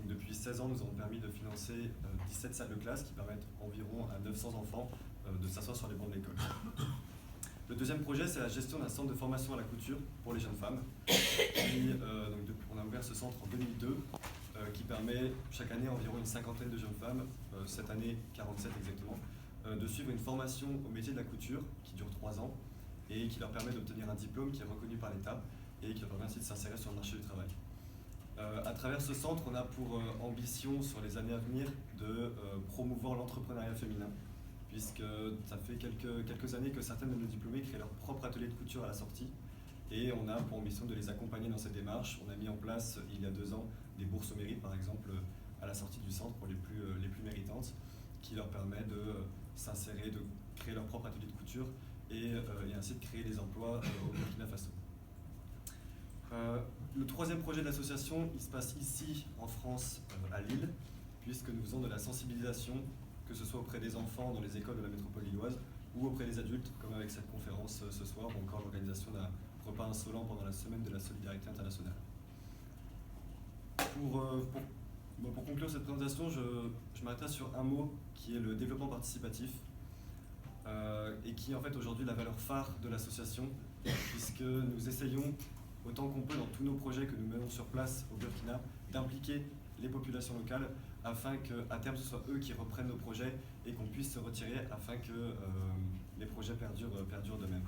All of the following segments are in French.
Donc, depuis 16 ans, nous avons permis de financer 17 salles de classe qui permettent environ à 900 enfants de s'asseoir sur les bancs de l'école. Le deuxième projet, c'est la gestion d'un centre de formation à la couture pour les jeunes femmes. On a ouvert ce centre en 2002 qui permet chaque année environ une cinquantaine de jeunes femmes, cette année 47 exactement, de suivre une formation au métier de la couture qui dure 3 ans et qui leur permet d'obtenir un diplôme qui est reconnu par l'État et qui leur permet ainsi de s'insérer sur le marché du travail. À travers ce centre, on a pour ambition sur les années à venir de promouvoir l'entrepreneuriat féminin, puisque ça fait quelques années que certaines de nos diplômés créent leur propre atelier de couture à la sortie, et on a pour ambition de les accompagner dans cette démarche. On a mis en place, il y a 2 ans, des bourses au mérite, par exemple, à la sortie du centre pour les plus méritantes, qui leur permet de s'insérer, de créer leur propre atelier de couture, et ainsi de créer des emplois au Burkina Faso. Le troisième projet de l'association, il se passe ici, en France, à Lille, puisque nous faisons de la sensibilisation, que ce soit auprès des enfants dans les écoles de la métropole lilloise, ou auprès des adultes, comme avec cette conférence ce soir, ou encore l'organisation d'un repas insolent pendant la semaine de la solidarité internationale. Pour conclure cette présentation, je m'arrêterai sur un mot qui est le développement participatif, et qui est en fait aujourd'hui la valeur phare de l'association, puisque nous essayons autant qu'on peut dans tous nos projets que nous menons sur place au Burkina, d'impliquer les populations locales afin qu'à terme ce soit eux qui reprennent nos projets et qu'on puisse se retirer afin que les projets perdurent d'eux-mêmes.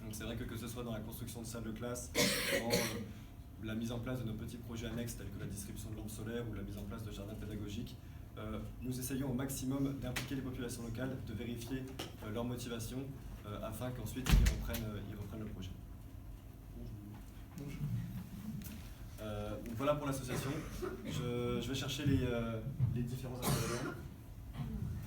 Donc c'est vrai que ce soit dans la construction de salles de classe, dans la mise en place de nos petits projets annexes tels que la distribution de lampes solaires ou la mise en place de jardins pédagogiques, nous essayons au maximum d'impliquer les populations locales, de vérifier leur motivation afin qu'ensuite ils reprennent le projet. Donc voilà pour l'association. Je vais chercher les différents intervenants.